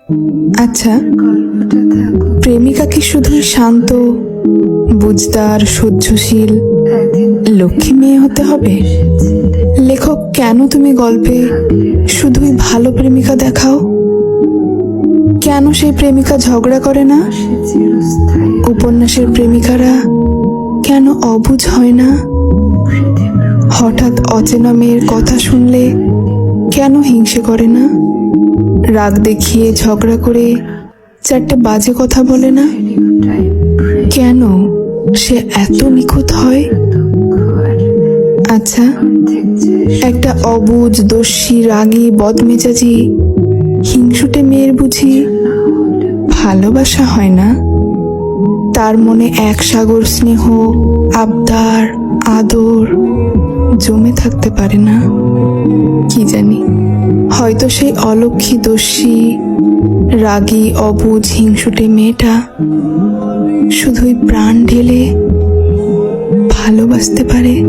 আচ্ছা, প্রেমিকা কি শুধুই শান্ত, বুঝদার, সহ্যশীল, লক্ষ্মী মেয়ে হতে হবে? লেখক, কেন তুমি গল্পে শুধুই ভালো প্রেমিকা দেখাও? কেন সেই প্রেমিকা ঝগড়া করে না? উপন্যাসের প্রেমিকারা কেন অবুঝ হয় না? হঠাৎ অচেনা মেয়ের কথা শুনলে কেন হিংসে করে না? রাগ দেখিয়ে ঝগড়া করে চারটে বাজে কথা বলে না? কেন সে এত নিখুঁত হয়? আচ্ছা, একটা অবুঝ, দস্যি, রাগী, বদমেজাজি, হিংসুটে মেয়ের বুঝি ভালোবাসা হয় না? তার মনে এক সাগর স্নেহ, আবদার, আদর জমে থাকতে পারে না? কি জানি, হয়তো সেই অলক্ষী, দস্যি, রাগী, অবুঝ, হিংসুটে মেয়েটা শুধুই প্রাণ ঢেলে ভালোবাসতে পারে।